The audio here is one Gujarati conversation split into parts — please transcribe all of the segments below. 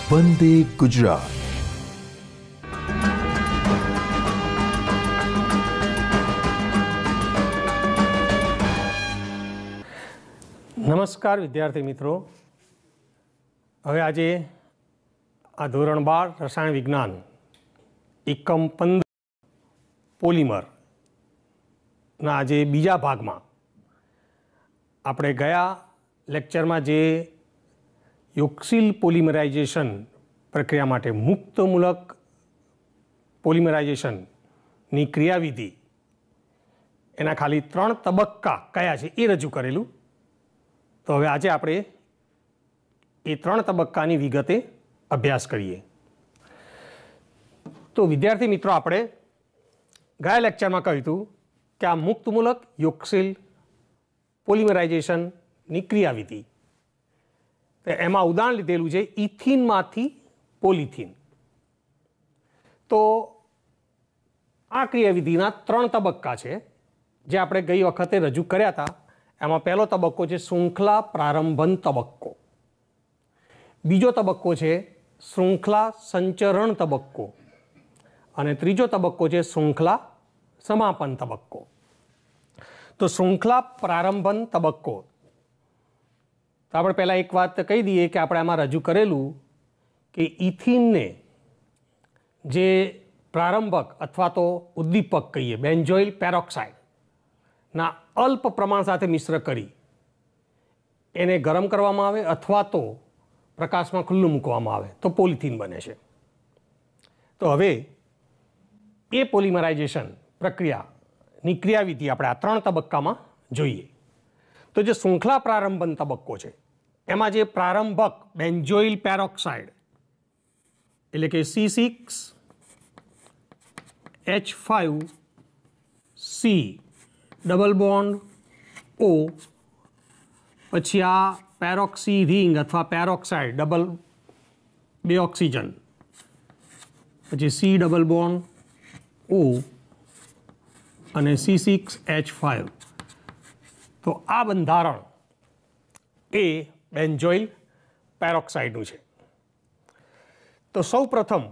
વંદે ગુજરાત. નમસ્કાર વિદ્યાર્થી મિત્રો. હવે આજે આ ધોરણ 12 રસાયણ વિજ્ઞાન એકમ 15 પોલિમરના આજે બીજા ભાગમાં આપણે ગયા લેક્ચરમાં જે યોક્સિલ પોલિમરાઇઝેશન પ્રક્રિયા માટે મુક્તમૂલક પોલિમરાઇઝેશનની ક્રિયાવિધિ એના ખાલી 3 તબક્કા કયા છે એ રજૂ કરેલું. તો હવે આજે આપણે એ 3 તબક્કાની વિગતે અભ્યાસ કરીએ. તો વિદ્યાર્થી મિત્રો, આપણે ગયા લેક્ચરમાં કહ્યું હતું કે આ મુક્તમૂલક યોક્સિલ પોલિમરાઇઝેશનની ક્રિયાવિધિ, તો એમાં ઉદાહરણ લીધેલું છે ઇથિનમાંથી પોલિથીન. તો આ ક્રિયાવિધિના 3 તબક્કા છે જે આપણે ગઈ વખતે રજૂ કર્યા હતા. એમાં પહેલો તબક્કો છે શૃંખલા પ્રારંભન તબક્કો, બીજો તબક્કો છે શૃંખલા સંચરણ તબક્કો અને ત્રીજો તબક્કો છે શૃંખલા સમાપન તબક્કો. તો શૃંખલા પ્રારંભન તબક્કો, તો આપણે પહેલાં એક વાત કહી દઈએ કે આપણે આમાં રજૂ કરેલું કે ઇથિનને જે પ્રારંભક અથવા તો ઉદ્દીપક કહીએ બેન્ઝોઇલ પેરોક્સાઇડના અલ્પ પ્રમાણ સાથે મિશ્ર કરી એને ગરમ કરવામાં આવે અથવા તો પ્રકાશમાં ખુલ્લું મૂકવામાં આવે તો પોલિથીન બને છે. તો હવે એ પોલિમરાઇઝેશન પ્રક્રિયાની ક્રિયાવિધિ આપણે આ 3 તબક્કામાં જોઈએ. તો જે શૃંખલા પ્રારંભન તબક્કો છે એમાં જે પ્રારંભક બેન્ઝોઇલ પેરોક્સાઇડ એટલે કે C6H5C ડબલ બોન્ડ O, પછી આ પેરોક્સી રિંગ અથવા પેરોક્સાઇડ ડબલ 2 ઓક્સિજન, પછી C ડબલ બોન્ડ O અને C6H5. તો આ બંધારણ એ બેન્ઝોઇલ પેરોક્સાઇડનું છે. તો સૌ પ્રથમ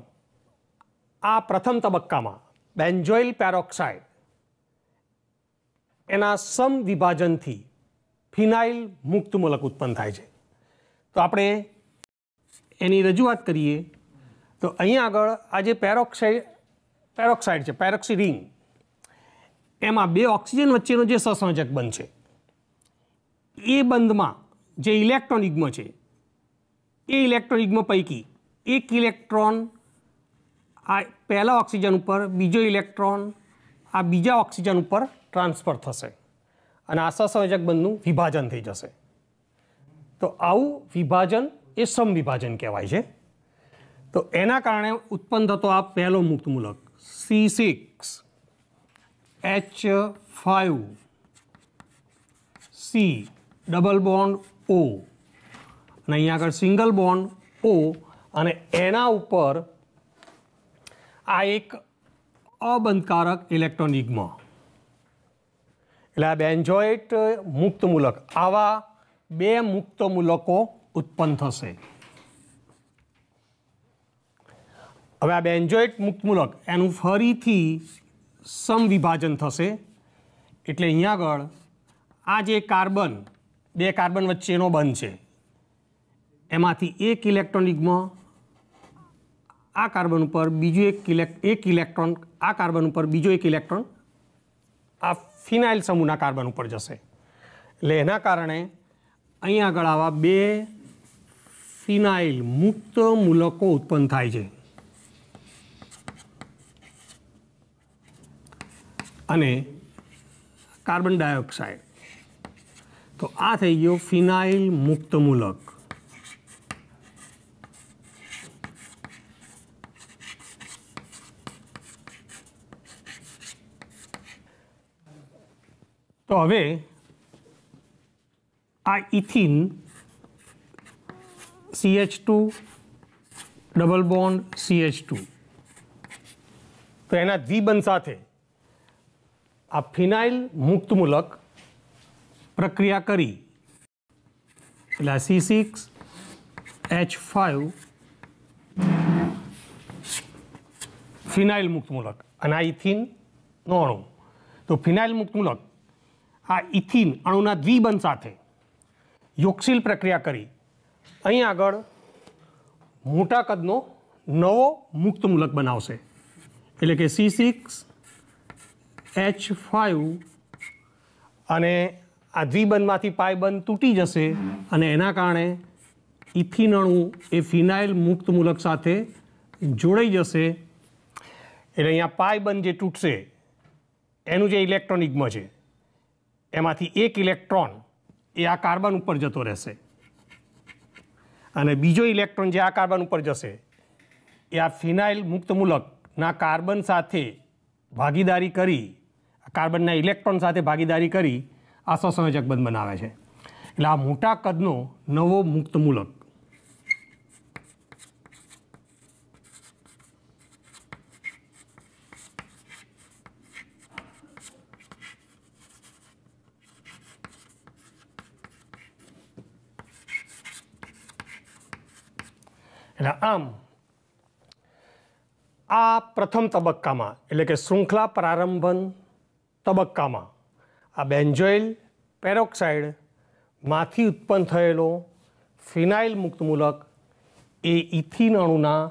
આ પ્રથમ તબક્કામાં બેન્ઝોઇલ પેરોક્સાઇડ એના સમવિભાજનથી ફિનાઇલ મુક્તમૂલક ઉત્પન્ન થાય છે. તો આપણે એની રજૂઆત કરીએ તો અહીંયા આગળ આ જે પેરોક્સાઇડ છે, પેરોક્સી રિંગ, એમાં 2 ઓક્સિજન વચ્ચેનો જે સહસંયોજક બંધ છે એ બંધમાં જે ઇલેક્ટ્રોન યુગ્મ છે એ ઇલેક્ટ્રોન યુગ્મ પૈકી એક ઇલેક્ટ્રોન આ પહેલા ઓક્સિજન ઉપર, બીજો ઇલેક્ટ્રોન આ બીજા ઓક્સિજન ઉપર ટ્રાન્સફર થશે અને આ સહસંયોજક બંધનું વિભાજન થઈ જશે. તો આવું વિભાજન એ સમવિભાજન કહેવાય છે. તો એના કારણે ઉત્પન્ન થતો આ પહેલો મુક્તમૂલક C6H5C ડબલ બોન્ડ O અને અહીંયા આગળ સિંગલ બોન્ડ O અને એના ઉપર આ એક અબંધકારક ઇલેક્ટ્રોન યુગ્મ. એટલે આ બેન્ઝોઇટ મુક્તમૂલક, આવા 2 મુક્તમૂલકો ઉત્પન્ન થશે. હવે આ બેન્ઝોઇટ મુક્તમૂલક એનું ફરીથી સમવિભાજન થશે. એટલે અહીંયા આગળ આ જે કાર્બન, 2 કાર્બન વચ્ચેનો બંધ છે એમાંથી એક ઇલેક્ટ્રોન યુગ્મ આ કાર્બન ઉપર, બીજું એક ઇલેક્ટ્રોન આ કાર્બન ઉપર, બીજો એક ઇલેક્ટ્રોન આ ફિનાઇલ સમૂહના કાર્બન ઉપર જશે. એટલે એના કારણે અહીં આગળ આવા 2 ફિનાઇલ મુક્ત મૂલકો ઉત્પન્ન થાય છે અને કાર્બન ડાયોક્સાઇડ. તો આ થઈ ગયો ફિનાઇલ મુક્ત મૂલક. તો હવે આ ethene CH2 double bond CH2, તો એના દ્વિબંધ સાથે આ ફિનાઇલ મુક્તમૂલક પ્રક્રિયા કરી એટલે C6H5 ફિનાઇલ મુક્ત મૂલક અને આ ઇથિનનો અણુ. તો ફિનાઇલ મુક્ત મૂલક આ ઇથિન અણુના દ્વિબંધ સાથે યોગશીલ પ્રક્રિયા કરી અહીં આગળ મોટા કદનો નવો મુક્ત મૂલક બનાવશે. એટલે કે C6H5 અને આ દ્વિબંધમાંથી પાઈ બંધ તૂટી જશે અને એના કારણે ઇથિન અણુ એ ફિનાઇલ મુક્ત મૂલક સાથે જોડાઈ જશે. એટલે અહીંયા પાઈ બંધ જે તૂટશે એનું જે ઇલેક્ટ્રોન યુગ્મ છે એમાંથી એક ઇલેક્ટ્રોન એ આ કાર્બન ઉપર જતો રહેશે અને બીજો ઇલેક્ટ્રોન જે આ કાર્બન ઉપર જશે એ આ ફિનાઇલ મુક્ત મૂલકના કાર્બન સાથે ભાગીદારી કરી, કાર્બનના ઇલેક્ટ્રોન સાથે ભાગીદારી કરી આ સહસંયોજક બંધ બનાવે છે. એટલે આ મોટા કદનો નવો મુક્ત મૂલક એટલે આમ આ પ્રથમ તબક્કામાં એટલે કે શૃંખલા પ્રારંભન તબક્કામાં આ બેન્ઝોઇલ પેરોક્સાઇડમાંથી ઉત્પન્ન થયેલો ફિનાઇલ મુક્ત મૂલક એ ઇથિન અણુના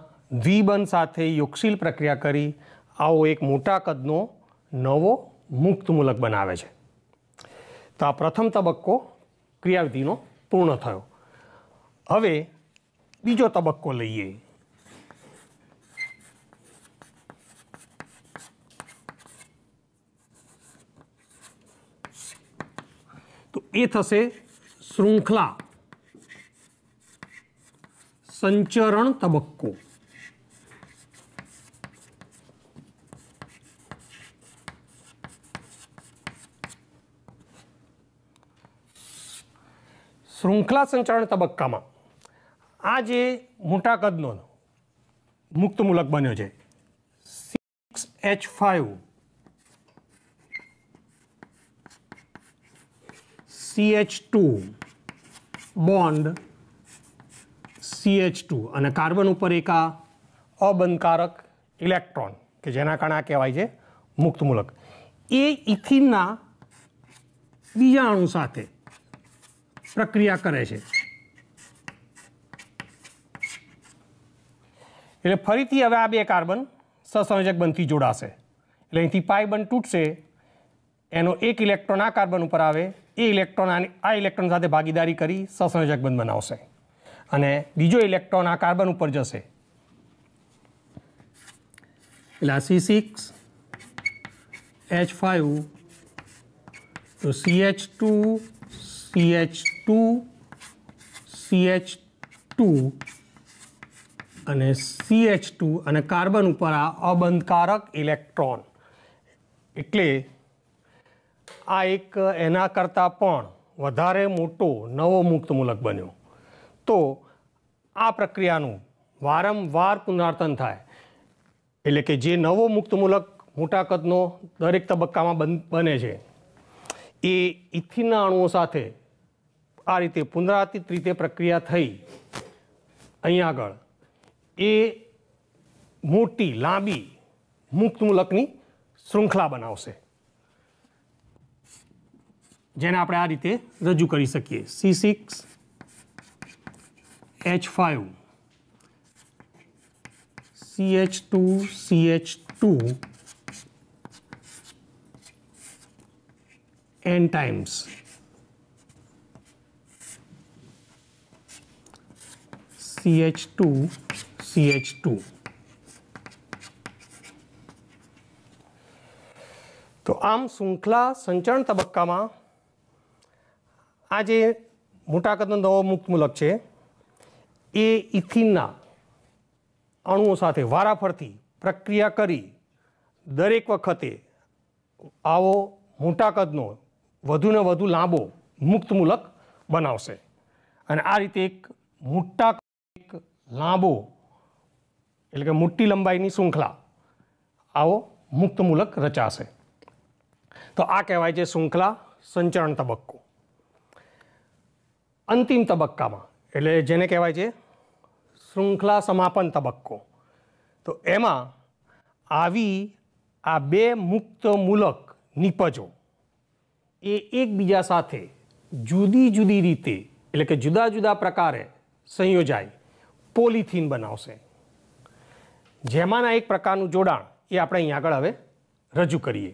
દ્વિબંધ સાથે યોગશીલ પ્રક્રિયા કરી આવો એક મોટા કદનો નવો મુક્ત મૂલક બનાવે છે. તો આ પ્રથમ તબક્કો ક્રિયાવિધિનો પૂર્ણ થયો. હવે બીજો તબક્કો લઈએ. તો એ થશે શૃંખલા સંચરણ તબક્કો. શૃંખલા સંચરણ તબક્કામાં આ જે મોટા કદનો મુક્ત મૂલક બન્યો છે C6H5 CH2 બોન્ડ CH2 અને કાર્બન ઉપર એક આ અબંધકારક ઇલેક્ટ્રોન કે જેના કારણે આ કહેવાય છે મુક્ત મૂલક. એ ઇથિનના બીજા અણુ સાથે પ્રક્રિયા કરે છે. એટલે ફરીથી હવે આ બે કાર્બન સહસંયોજક બંધથી જોડાશે. એટલે અહીંથી પાઈ બંધ તૂટશે, એનો એક ઇલેક્ટ્રોન આ કાર્બન ઉપર આવે, એ ઇલેક્ટ્રોન આ ઇલેક્ટ્રોન સાથે ભાગીદારી કરી સહસંયોજક બંધ બનાવશે અને બીજો ઇલેક્ટ્રોન આ કાર્બન ઉપર જશે. એટલે આ C6H5 તો CH2 CH2 CH2 અને CH2 અને કાર્બન ઉપર આ અબંધકારક ઇલેક્ટ્રોન. એટલે આ એક એના કરતાં પણ વધારે મોટો નવો મુક્ત મૂલક બન્યો. તો આ પ્રક્રિયાનું વારંવાર પુનરાવર્તન થાય એટલે કે જે નવો મુક્ત મૂલક મોટા કદનો દરેક તબક્કામાં બને છે એ ઇથિનના અણુઓ સાથે આ રીતે પુનરાવર્તિત રીતે પ્રક્રિયા થઈ અહીં આગળ એ મોટી લાંબી મુક્ત મૂલકની શૃંખલા બનાવશે, જેને આપણે આ રીતે રજૂ કરી શકીએ. C6H5 CH2 CH2 n times CH2 CH2. તો આમ શૃંખલા સંચરણ તબક્કામાં આ જે મોટા કદનો નવો મુક્ત મૂલક છે એ ઇથિનના અણુઓ સાથે વારાફરતી પ્રક્રિયા કરી દરેક વખતે આવો મોટા કદનો વધુને વધુ લાંબો મુક્ત મૂલક બનાવશે અને આ રીતે એક મોટા એક લાંબો એટલે કે મોટી લંબાઈની શૃંખલા આવો મુક્ત મૂલક રચાશે. તો આ કહેવાય છે શૃંખલા સંચરણ તબક્કો. અંતિમ તબક્કામાં એટલે જેને કહેવાય છે શૃંખલા સમાપન તબક્કો, તો એમાં આવી આ બે મુક્ત મૂલક નિપજો એ એકબીજા સાથે જુદી જુદી રીતે એટલે કે જુદા જુદા પ્રકારે સંયોજાય પોલિથીન બનાવશે, જેમાંના એક પ્રકારનું જોડાણ એ આપણે અહીં આગળ હવે રજૂ કરીએ.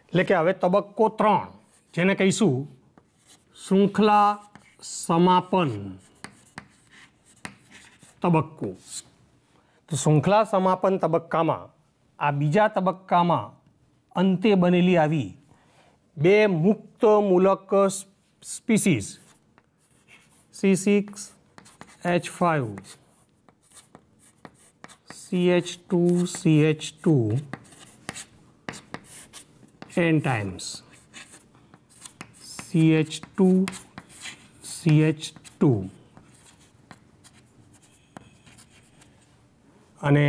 એટલે કે હવે તબક્કો 3 જેને કહીશું શૃંખલા સમાપન તબક્કો. તો શૃંખલા સમાપન તબક્કામાં આ બીજા તબક્કામાં અંતે બનેલી આવી બે મુક્ત મૂલક species C6H5 CH2CH2 n times CH2CH2 અને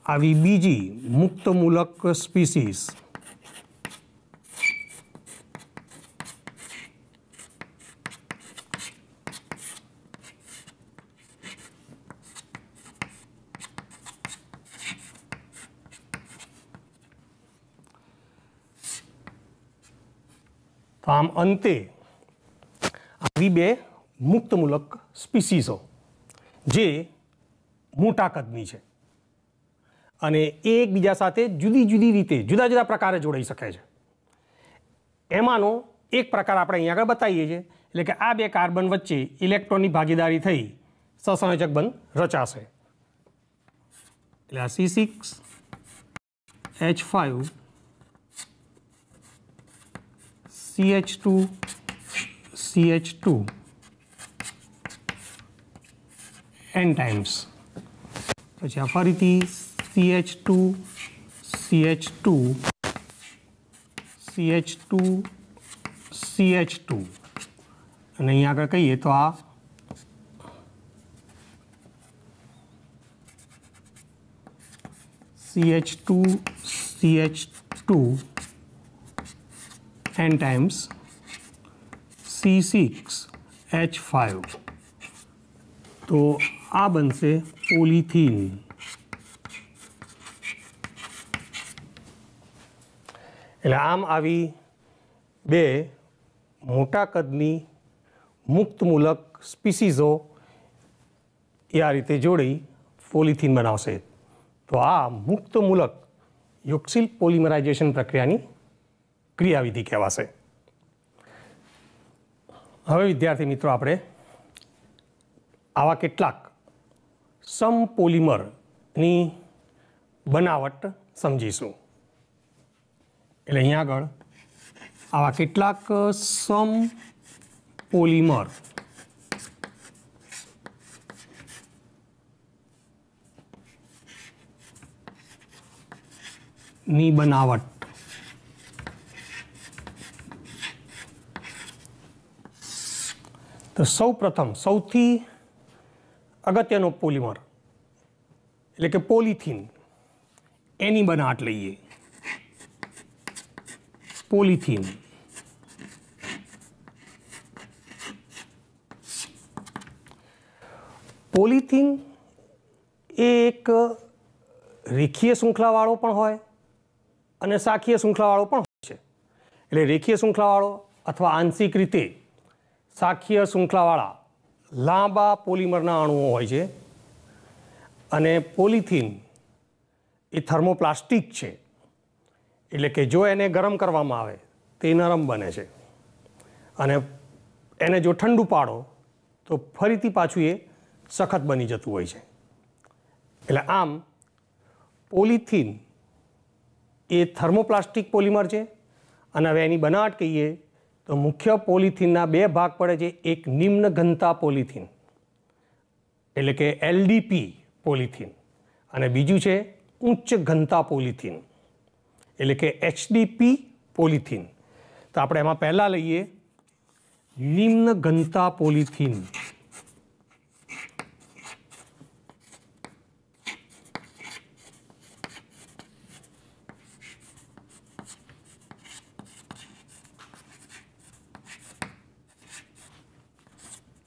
આવી બીજી મુક્ત મૂલક સ્પીસીસ તો આમ અંતે આવી બે મુક્ત મૂલક સ્પીસીસો જે મોટા કદની છે અને એ એકબીજા સાથે જુદી જુદી રીતે જુદા જુદા પ્રકારે જોડાઈ શકે છે. એમાંનો એક પ્રકાર આપણે અહીં આગળ બતાવીએ છીએ, એટલે કે આ બે કાર્બન વચ્ચે ઇલેક્ટ્રોનની ભાગીદારી થઈ સહસંયોજક બંધ રચાશે. એટલે આ C6H5 CH2CH2 n times પછી આ ફરીથી CH2CH2 CH2CH2 અને અહીં આગળ કહીએ તો આ CH2CH2 n times C6H5 તો આ બનશે પોલિથીન. એટલે આમ આવી બે મોટા કદની મુક્ત મૂલક સ્પીસીઝો એ આ રીતે જોડી પોલિથીન બનાવશે. તો આ મુક્ત મૂલક યોક્સિલ પોલિમરાઇઝેશન પ્રક્રિયાની ક્રિયાવિધિ કહેવાશે. હવે વિદ્યાર્થી મિત્રો આપણે આવા કેટલાક સમપોલિમરની બનાવટ સમજીશું. એટલે અહીંયા આગળ આવા કેટલાક સમપોલિમર ની બનાવટ. તો સૌ પ્રથમ સૌથી અગત્યનો પોલિમર એટલે કે પોલિથીન એની બનાવટ લઈએ. પોલિથીન પોલિથીન એ એક રેખીય શૃંખલાવાળો પણ હોય અને શાખીય શૃંખલાવાળો પણ હોય છે. એટલે રેખીય શૃંખલાવાળો અથવા આંશિક રીતે શાખીય શૃંખલાવાળા લાંબા પોલિમરના અણુઓ હોય છે અને પોલિથીન એ થર્મોપ્લાસ્ટિક છે. એટલે કે જો એને ગરમ કરવામાં આવે તે નરમ બને છે અને એને જો ઠંડુ પાડો તો ફરીથી પાછું એ સખત બની જતું હોય છે. એટલે આમ પોલિથીન એ થર્મોપ્લાસ્ટિક પોલિમર છે. અને હવે એની બનાવટ કહીએ તો મુખ્ય પોલિથીનના બે ભાગ પડે છે. એક નિમ્ન ઘનતા પોલિથીન એટલે કે LDP પોલિથીન અને બીજું છે ઉચ્ચ ઘનતા પોલિથીન એટલે કે HDP પોલિથીન. તો આપણે એમાં પહેલાં લઈએ નિમ્ન ઘનતા પોલિથીન.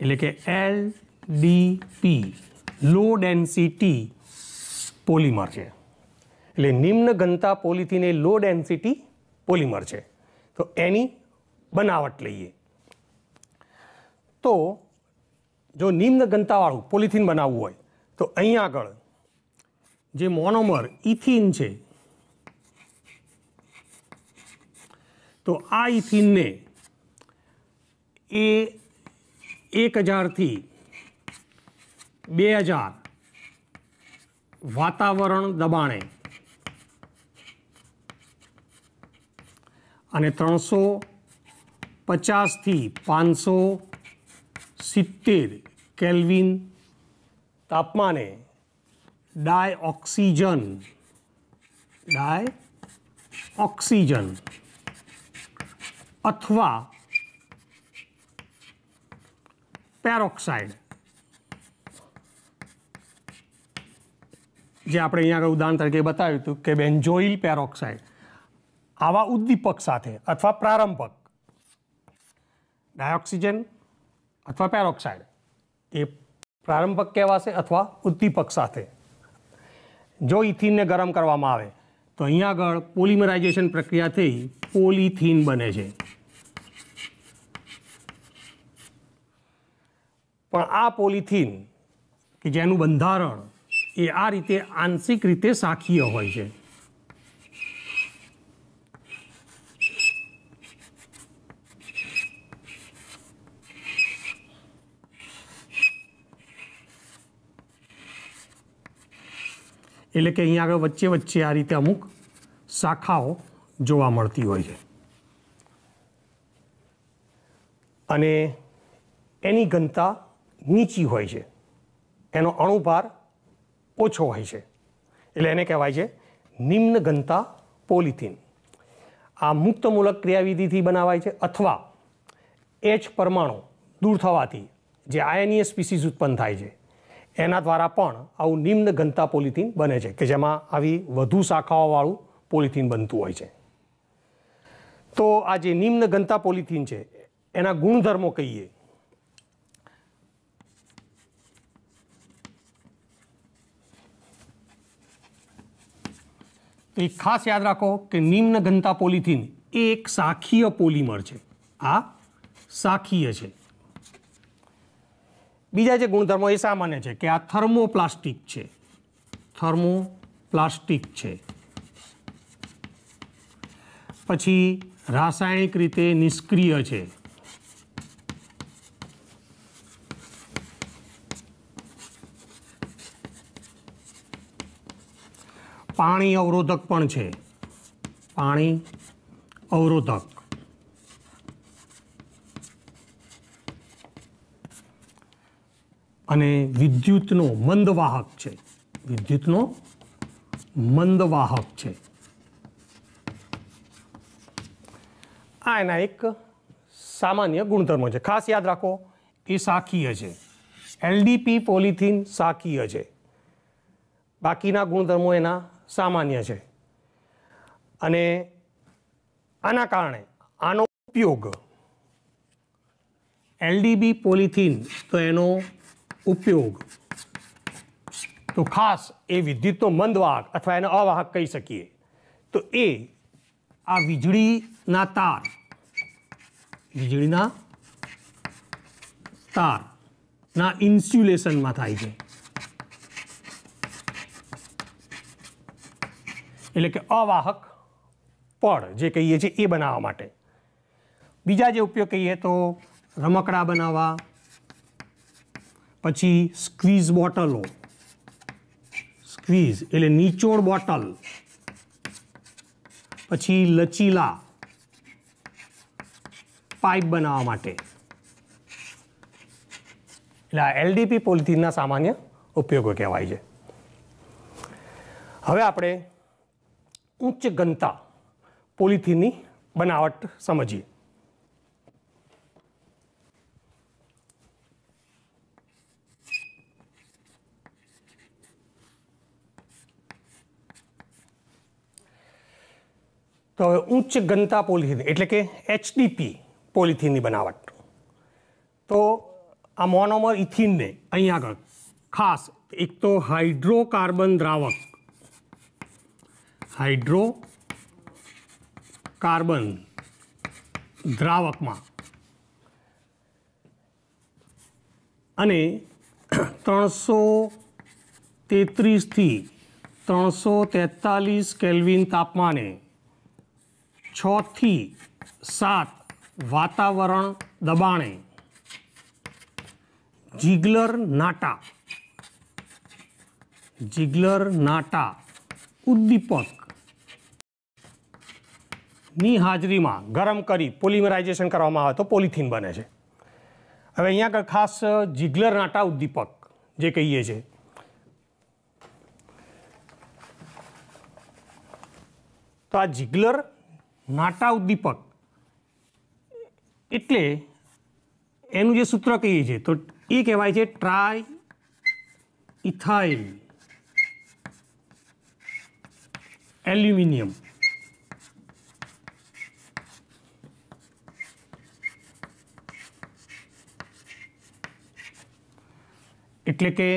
એટલે કે LDP લો ડેન્સિટી પોલિમર છે. એટલે નિમ્ન ઘનતા પોલિથીન એ લો ડેન્સિટી પોલિમર છે. તો એની બનાવટ લઈએ તો જો નિમ્ન ઘનતાવાળું પોલિથીન બનાવવું હોય તો અહીં આગળ જે મોનોમર ઇથિન છે તો આ ઇથિનને એ 1000 થી 2000 વાતાવરણ દબાણે અને 350 થી 570 કેલ્વિન તાપમાને ડાયઓક્સિજન અથવા પેરોક્સાઇડ, જે આપણે અહીંયા આગળ ઉદાહરણ તરીકે બતાવ્યું હતું કે બેન્ઝોઇલ પેરોક્સાઇડ, આવા ઉદ્દીપક સાથે અથવા પ્રારંભક ડાયોક્સિજન અથવા પેરોક્સાઇડ એ પ્રારંભક કહેવાશે અથવા ઉદ્દીપક સાથે જો ઇથિનને ગરમ કરવામાં આવે તો અહીંયા આગળ પોલિમરાઇઝેશન પ્રક્રિયા થઈ પોલિથીન બને છે. પણ આ પોલિથીન કે જેનું બંધારણ એ આ રીતે આંશિક રીતે શાખીય હોય છે. એટલે કે અહીંયા આગળ વચ્ચે વચ્ચે આ રીતે અમુક શાખાઓ જોવા મળતી હોય છે અને એની ઘનતા નીચી હોય છે, એનો અણુભાર ઓછો હોય છે, એટલે એને કહેવાય છે નિમ્ન ઘનતા પોલિથીન. આ મુક્તમૂલક ક્રિયાવિધિથી બનાવાય છે અથવા H પરમાણુ દૂર થવાથી જે આયનીય સ્પીસીસ ઉત્પન્ન થાય છે એના દ્વારા પણ આવું નિમ્ન ઘનતા પોલિથીન બને છે કે જેમાં આવી વધુ શાખાઓવાળું પોલિથીન બનતું હોય છે. તો આ જે નિમ્ન ઘનતા પોલિથીન છે એના ગુણધર્મો કહીએ તો એ ખાસ યાદ રાખો કે નિમ્ન ઘનતા પોલિથીન એ એક શાખીય પોલિમર છે. આ શાખીય છે. બીજા જે ગુણધર્મો એ સામાન્ય છે કે આ થર્મોપ્લાસ્ટિક છે, પછી રાસાયણિક રીતે નિષ્ક્રિય છે, પાણી અવરોધક પણ છે, અને વિદ્યુતનો મંદવાહક છે. આ એના એક સામાન્ય ગુણધર્મો છે. ખાસ યાદ રાખો એ શાખીય છે. એલડીપી પોલિથીન શાખીય છે, બાકીના ગુણધર્મો એના સામાન્ય છે અને આના કારણે આનો ઉપયોગ એલડીપી પોલિથીન તો એનો ઉપયોગ તો ખાસ એ વિદ્યુતનો મંદવાહક અથવા એને અવાહક કહી શકીએ તો એ આ વીજળીના તારના ઇન્સ્યુલેશનમાં થાય છે. એટલે કે અવાહક પડ જે કહીએ છીએ એ બનાવવા માટે. બીજા જે ઉપયોગ કહીએ તો રમકડા બનાવવા, પછી સ્ક્વીઝ બોટલો, એટલે નિચોડ બોટલ, પછી લચીલા પાઇપ બનાવવા માટે. એટલે આ એલડીપી પોલિથીનના સામાન્ય ઉપયોગો કહેવાય છે. હવે આપણે ઉચ્ચ ઘનતા પોલિથીનની બનાવટ સમજીએ. તો હવે ઉચ્ચ ઘનતા પોલિથીન એટલે કે HDP પોલિથીનની બનાવટ. તો આ મોનોમર ઇથિનને અહીંયા આગળ ખાસ એક તો હાઇડ્રોકાર્બન દ્રાવકમાં અને 333 થી 343 કેલ્વિન તાપમાને 6 થી 7 વાતાવરણ દબાણે જીગ્લર નાટા ઉદ્દીપકની હાજરીમાં ગરમ કરી પોલિમરાઇઝેશન કરવામાં આવે તો પોલિથીન બને છે. હવે અહીંયા આગળ ખાસ જીગ્લર નાટા ઉદ્દીપક જે કહીએ છીએ, તો આ જીગ્લર નાટા ઉદ્દીપક એટલે એનું જે સૂત્ર કહીએ છીએ તો એ કહેવાય છે ટ્રાય ઇથાઇલ એલ્યુમિનિયમ. એટલે કે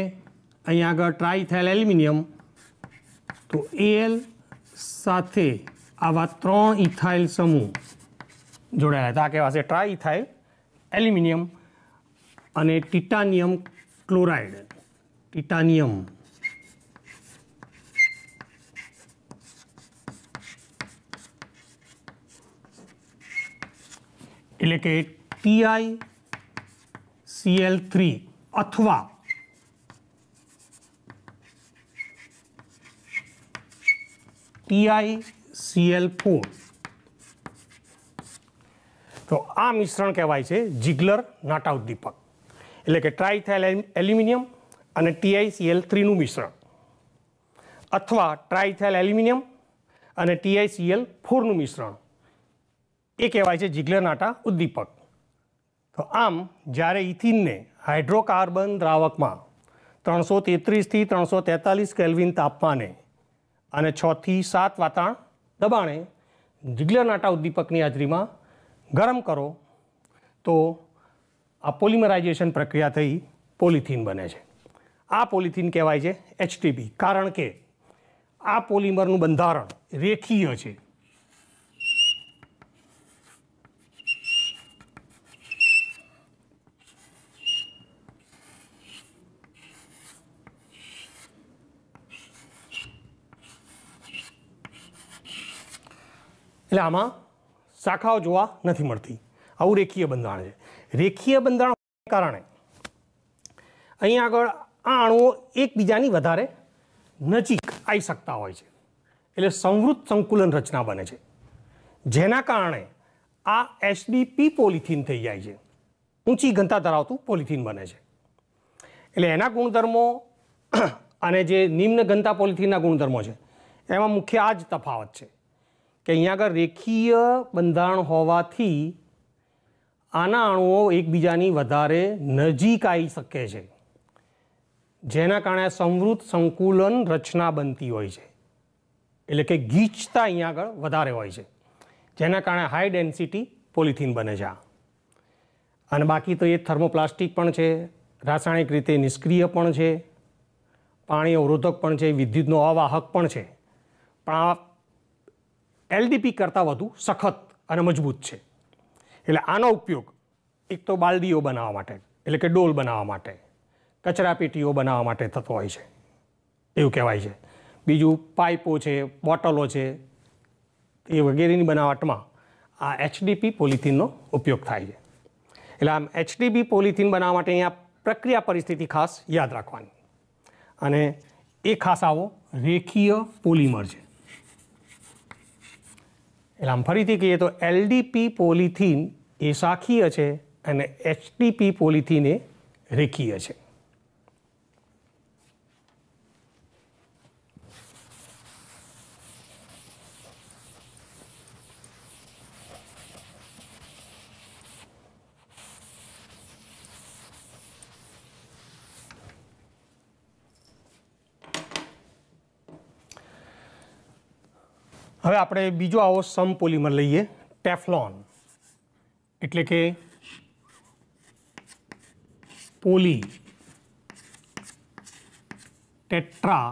અહીંયા આગળ ટ્રાય ઇથાઇલ એલ્યુમિનિયમ તો Al સાથે આવા 3 ઇથાઇલ સમૂહ જોડાયેલા હતા. આ કહેવાશે ટ્રાય ઇથાઇલ એલ્યુમિનિયમ અને ટિટાનિયમ ક્લોરાઇડ. એટલે કે TiCl3 અથવા TiCl4. તો આ મિશ્રણ કહેવાય છે જીગ્લર નાટા ઉદ્દીપક. એટલે કે ટ્રાઇથાઇલ એલ્યુમિનિયમ અને TiCl3નું મિશ્રણ અથવા ટ્રાઇથાઇલ એલ્યુમિનિયમ અને TiCl4નું મિશ્રણ એ કહેવાય છે જીગ્લર નાટા ઉદ્દીપક. તો આમ જ્યારે ઇથિનને હાઇડ્રોકાર્બન દ્રાવકમાં 333 થી 343 કેલ્વિન તાપમાને અને 6 થી 7 વાતાવરણ દબાણે જીગ્લર નાટા ઉદ્દીપકની હાજરીમાં ગરમ કરો તો આ પોલિમરાઇઝેશન પ્રક્રિયા થઈ પોલિથીન બને છે. આ પોલિથીન કહેવાય છે HTP, કારણ કે આ પોલિમરનું બંધારણ રેખીય છે. એટલે આમાં શાખાઓ જોવા નથી મળતી. આવું રેખીય બંધારણ છે. રેખીય બંધારણ કારણે અહીં આગળ આ અણુઓ એકબીજાની વધારે નજીક આવી શકતા હોય છે. એટલે સંવૃત સંકુલન રચના બને છે, જેના કારણે આ HDP પોલિથીન થઈ જાય છે. ઊંચી ઘનતા ધરાવતું પોલિથીન બને છે. એટલે એના ગુણધર્મો અને જે નિમ્ન ઘનતા પોલિથીનના ગુણધર્મો છે એમાં મુખ્ય આ જ તફાવત છે કે અહીંયા આગળ રેખીય બંધારણ હોવાથી આના અણુઓ એકબીજાની વધારે નજીક આવી શકે છે, જેના કારણે સંવૃત સંકુલન રચના બનતી હોય છે. એટલે કે ગીચતા અહીંયા આગળ વધારે હોય છે, જેના કારણે હાઈ ડેન્સિટી પોલિથીન બને છે. અને બાકી તો એ થર્મોપ્લાસ્ટિક પણ છે, રાસાયણિક રીતે નિષ્ક્રિય પણ છે, પાણી અવરોધક પણ છે, વિદ્યુતનો અવાહક પણ છે. પણ આ LDP કરતાં વધુ સખત અને મજબૂત છે. એટલે આનો ઉપયોગ એક તો બાલદીઓ બનાવવા માટે, એટલે કે ડોલ બનાવવા માટે, કચરા પેટીઓ બનાવવા માટે થતો હોય છે એવું કહેવાય છે. બીજું પાઇપો છે, બોટલો છે, એ વગેરેની બનાવટમાં આ HDP પોલિથીનનો ઉપયોગ થાય છે. એટલે આમ HDP પોલિથીન બનાવવા માટે અહીંયા પ્રક્રિયા પરિસ્થિતિ ખાસ યાદ રાખવાની. અને એ ખાસ આવો રેખીય પોલિમર છે. એટલે આમ ફરીથી કહીએ તો LDP પોલિથીન એ શાખીય છે અને HDP પોલિથીન એ રેખીય છે. હવે આપણે બીજો આવો સમપોલિમર લઈએ, ટેફલોન. એટલે કે પોલી ટેટ્રા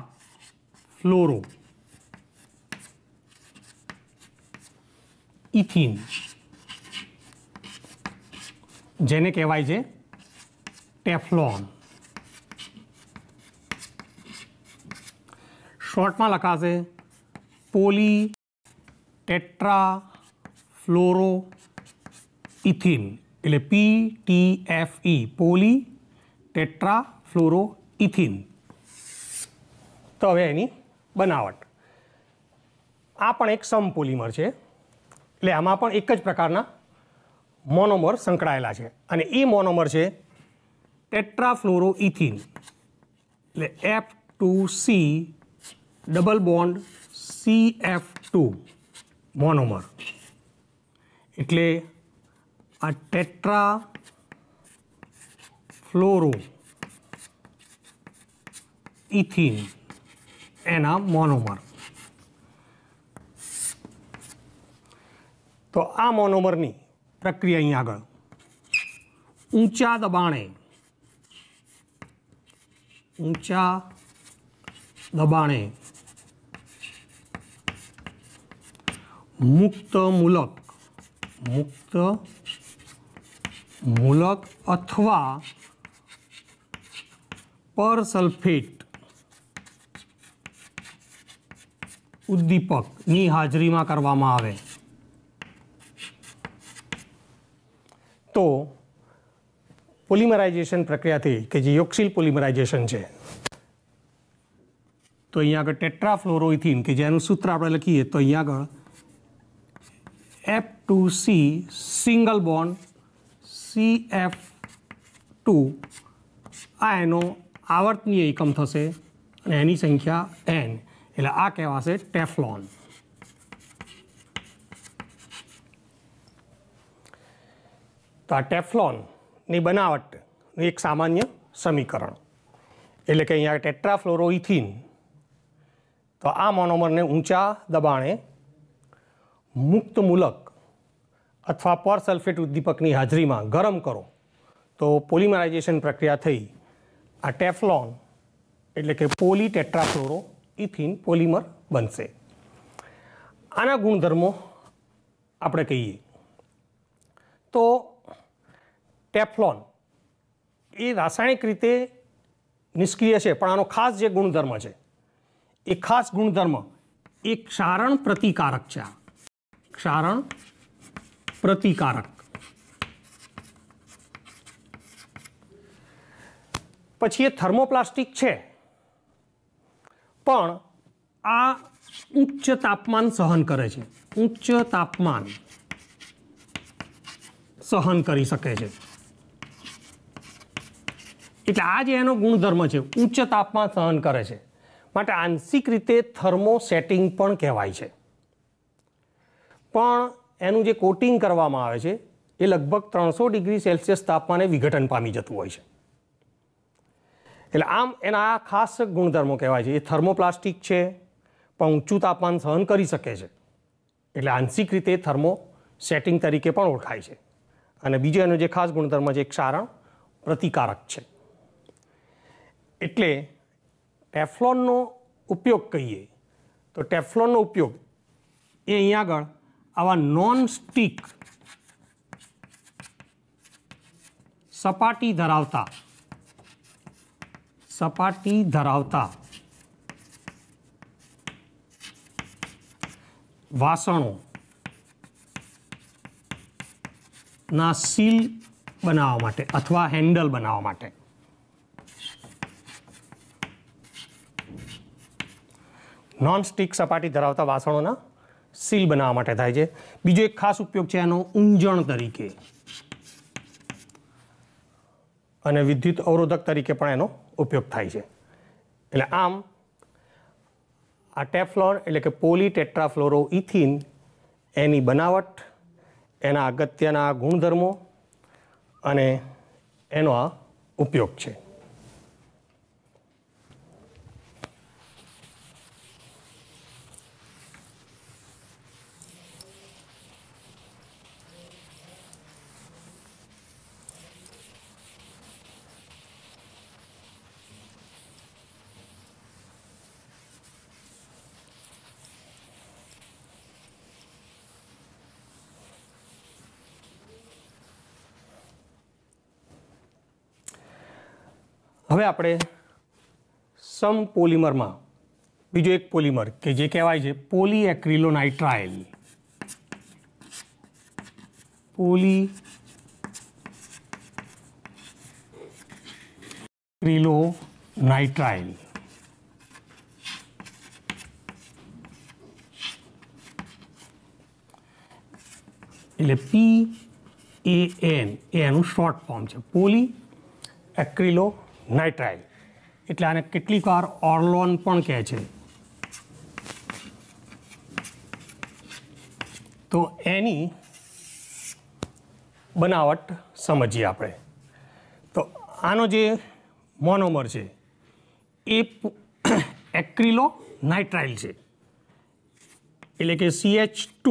ફ્લોરો ઇથિન, જેને કહેવાય છે ટેફલોન. શોર્ટમાં લખાશે પોલી ટેટ્રા ફ્લોરો ઇથિન, એટલે PTFE, poly tetra fluoro ethene. તો હવે એની બનાવટ. આ પણ એક સમપોલિમર છે, એટલે આમાં પણ એક જ પ્રકારના મોનોમર સંકળાયેલા છે, અને એ મોનોમર છે ટેટ્રાફ્લોરો ઇથિન, એટલે F2C double bond CF2 monomer. એટલે આ ટેટ્રાફ્લોરો ઇથિન એના મોનોમર. તો આ મોનોમરની પ્રક્રિયા અહીં આગળ ઊંચા દબાણે મુક્ત મૂલક અથવા પરસલ્ફેટ ઉદ્દીપકની હાજરીમાં કરવામાં આવે તો પોલિમરાઇઝેશન પ્રક્રિયાથી, કે જે યોક્સિલ પોલિમરાઇઝેશન છે, તો અહીંયા આગળ ટેટ્રાફ્લોરોઇથિન, કે જેનું સૂત્ર આપણે લખીએ તો અહીંયા આગળ F2C સિંગલ બોન્ડ CF2, આ એનો આવર્તનીય એકમ થશે અને એની સંખ્યા N, એટલે આ કહેવાશે ટેફલોન. તો આ ટેફલોનની બનાવટનું એક સામાન્ય સમીકરણ, એટલે કે અહીંયા ટેટ્રાફ્લોરોઇથિન, તો આ મોનોમરને ઊંચા દબાણે મુક્ત મૂલક અથવા પરસલ્ફેટ ઉદ્દીપકની હાજરીમાં ગરમ કરો તો પોલિમરાઇઝેશન પ્રક્રિયા થઈ આ ટેફલોન એટલે કે પોલી ટેટ્રાફ્લોરો ઇથિન પોલિમર બનશે. આના ગુણધર્મો આપણે કહીએ તો ટેફલોન એ રાસાયણિક રીતે નિષ્ક્રિય છે, પણ આનો ખાસ જે ગુણધર્મ છે એ ખાસ ગુણધર્મ એ ક્ષારણ પ્રતિકારક છે. ક્ષારણ પ્રતિકારક. પછી એ થર્મોપ્લાસ્ટિક છે, પણ આ ઉચ્ચ તાપમાન સહન કરે છે, ઉચ્ચ તાપમાન સહન કરી શકે છે. એટલે આ જે એનો ગુણધર્મ છે ઉચ્ચ તાપમાન સહન કરે છે, માટે આંશિક રીતે થર્મોસેટિંગ પણ કહેવાય છે. પણ એનું જે કોટિંગ કરવામાં આવે છે એ લગભગ 300 ડિગ્રી સેલ્સિયસ તાપમાને વિઘટન પામી જતું હોય છે. એટલે આમ એના આ ખાસ ગુણધર્મો કહેવાય છે. એ થર્મોપ્લાસ્ટિક છે, પણ ઊંચું તાપમાન સહન કરી શકે છે, એટલે આંશિક રીતે થર્મોસેટિંગ તરીકે પણ ઓળખાય છે. અને બીજો એનો જે ખાસ ગુણધર્મ છે એ ક્ષારણ પ્રતિકારક છે. એટલે ટેફલોનનો ઉપયોગ કહીએ તો ટેફલોનનો ઉપયોગ એ અહીંયા આગળ આવા નોન સ્ટિક સપાટી ધરાવતા વાસણો ના સીલ બનાવવા માટે અથવા હેન્ડલ બનાવવા માટે. નોન સ્ટિક સપાટી ધરાવતા વાસણોના સીલ બનાવવા માટે થાય છે. બીજો એક ખાસ ઉપયોગ છે એનો ઊંજણ તરીકે અને વિદ્યુત અવરોધક તરીકે પણ એનો ઉપયોગ થાય છે. એટલે આમ આ ટેફલોન એટલે કે પોલી ટેટ્રાફ્લોરો ઇથિન એની બનાવટ, એના અગત્યના ગુણધર્મો અને એનો આ ઉપયોગ છે. હવે આપણે સમપોલિમરમાં બીજો એક પોલિમર કે જે કહેવાય છે પોલીએક્રિલોનાઇટ્રાઇલ. પોલીક્રિલોનાઇટ્રાઇલ એટલે PAN એ એનું શોર્ટ ફોર્મ છે, પોલીએક્રિલોનાઇટ્રાઇલ. એટલે આને કેટલીક વાર ઓર્લોન પણ કહે છે. તો એની બનાવટ સમજીએ આપણે. તો આનો જે મોનોમર છે એ એક્રિલોનાઇટ્રાઇલ છે, એટલે કે CH2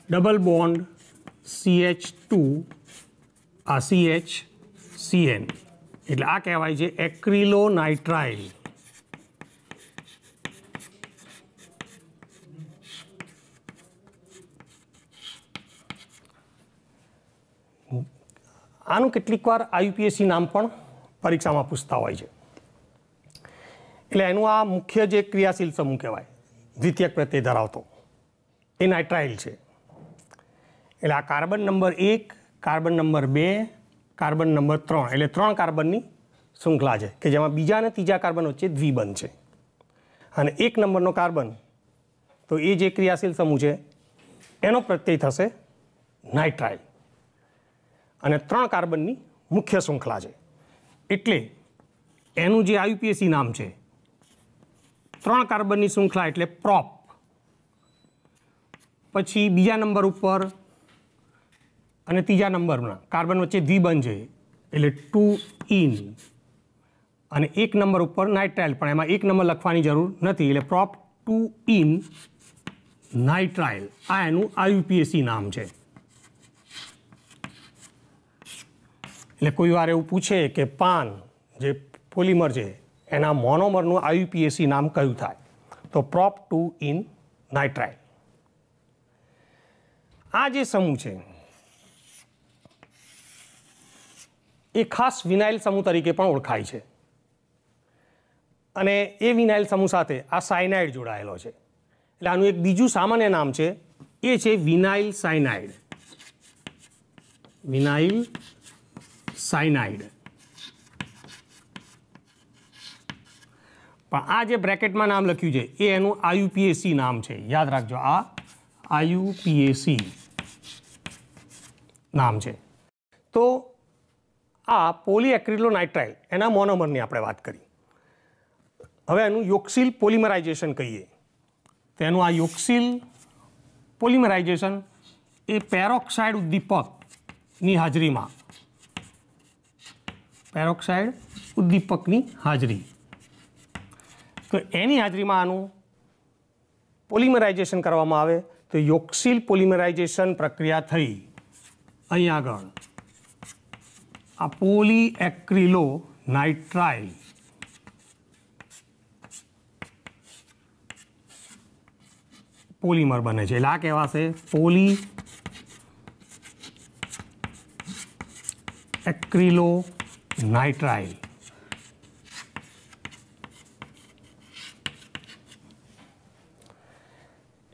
ડબલ બોન્ડ CH2 આ CHCN, એટલે આ કહેવાય છે એક્રિલોનાઇટ્રાઇલ. આનું કેટલીક વાર IUPAC નામ પણ પરીક્ષામાં પૂછતા હોય છે. એટલે એનું આ મુખ્ય જે ક્રિયાશીલ સમૂહ કહેવાય દ્વિતીયક પ્રત્યય ધરાવતો એ નાઇટ્રાઇલ છે. એટલે આ carbon number 1, carbon number 2, carbon number 3 એટલે 3 કાર્બનની શૃંખલા છે કે જેમાં બીજા અને ત્રીજા કાર્બન વચ્ચે દ્વિબંધ છે. અને 1 નંબરનો કાર્બન તો એ જે ક્રિયાશીલ સમૂહ છે એનો પ્રત્યય થશે નાઇટ્રાઇલ. અને 3 કાર્બનની મુખ્ય શૃંખલા છે એટલે એનું જે IUPAC નામ છે 3 કાર્બનની શૃંખલા એટલે પ્રોપ. પછી બીજા નંબર ઉપર અને ત્રીજા નંબરના કાર્બન વચ્ચે દ્વિબંધ છે એટલે 2 ઇન. અને 1 નંબર ઉપર નાઇટ્રાઇલ, પણ એમાં 1 નંબર લખવાની જરૂર નથી એટલે પ્રોપ 2 ઇન નાઇટ્રાઇલ. આ એનું IUPAC નામ છે. એટલે કોઈ વાર એવું પૂછે કે પાન જે પોલિમર છે એના મોનોમરનું IUPAC નામ કયું થાય, તો પ્રોપ 2 ઇન નાઇટ્રાઇલ. આ જે સમૂહ છે એ ખાસ વિનાઇલ સમૂહ તરીકે પણ ઓળખાય છે. અને એ વિનાઇલ સમૂહ સાથે આ સાયનાઇડ જોડાયેલો છે. એટલે આનું એક બીજું સામાન્ય નામ છે એ છે વિનાઇલ સાયનાઇડ. Vinyl cyanide. પણ આ જે બ્રેકેટમાં નામ લખ્યું છે એ એનું IUPAC નામ છે. યાદ રાખજો, આ IUPAC નામ છે. તો આ પોલીએક્રિલોનાઇટ્રાઇલ એના મોનોમરની આપણે વાત કરી. હવે એનું યોક્સિલ પોલિમરાઇઝેશન કહીએ તો એનું આ યોક્સિલ પોલિમરાઇઝેશન એ પેરોક્સાઇડ ઉદ્દીપકની હાજરીમાં, પેરોક્સાઇડ ઉદ્દીપકની હાજરી, તો એની હાજરીમાં આનું પોલિમરાઇઝેશન કરવામાં આવે તો યોક્સિલ પોલિમરાઇઝેશન પ્રક્રિયા થઈ અહીં આગળ આ પોલીએક્રિલોનાઇટ્રાઇલ પોલિમર બને છે. એટલે આ કહેવાશે પોલીએક્રિલોનાઇટ્રાઇલ.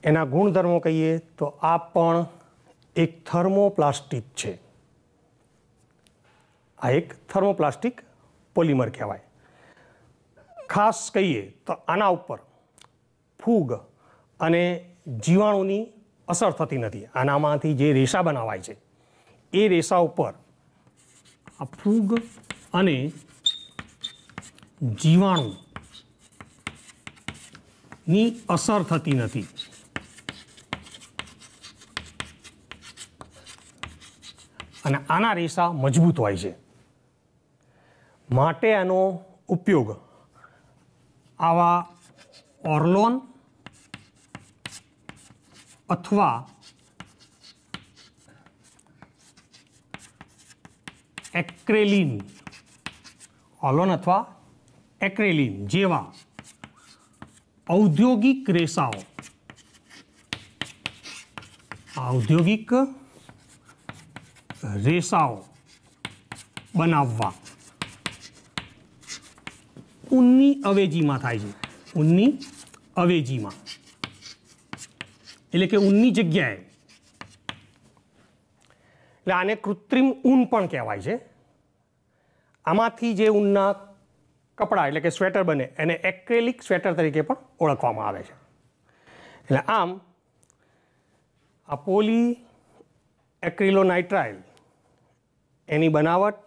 એના ગુણધર્મો કહીએ તો આ પણ એક થર્મોપ્લાસ્ટિક છે. આ એક થર્મોપ્લાસ્ટિક પોલિમર કહેવાય. ખાસ કહીએ તો આના ઉપર ફૂગ અને જીવાણુની અસર થતી નથી. આનામાંથી જે રેસા બનાવાય છે એ રેસા ઉપર આ ફૂગ અને જીવાણુની અસર થતી નથી. અને આના રેસા મજબૂત હોય છે, માટે આનો ઉપયોગ આવા ઓર્લોન અથવા એક્રેલિન, ઓર્લોન અથવા એક્રેલિન જેવા ઔદ્યોગિક રેસાઓ, ઔદ્યોગિક રેસાઓ બનાવવા ઊનની અવેજીમાં થાય છે, ઊનની અવેજીમાં, એટલે કે ઊનની જગ્યાએ. એટલે આને કૃત્રિમ ઊન પણ કહેવાય છે. આમાંથી જે ઊનના કપડાં એટલે કે સ્વેટર બને એને એક્રેલિક સ્વેટર તરીકે પણ ઓળખવામાં આવે છે. એટલે આમ આ પોલી એક્રિલોનાઇટ્રાઇલ એની બનાવટ,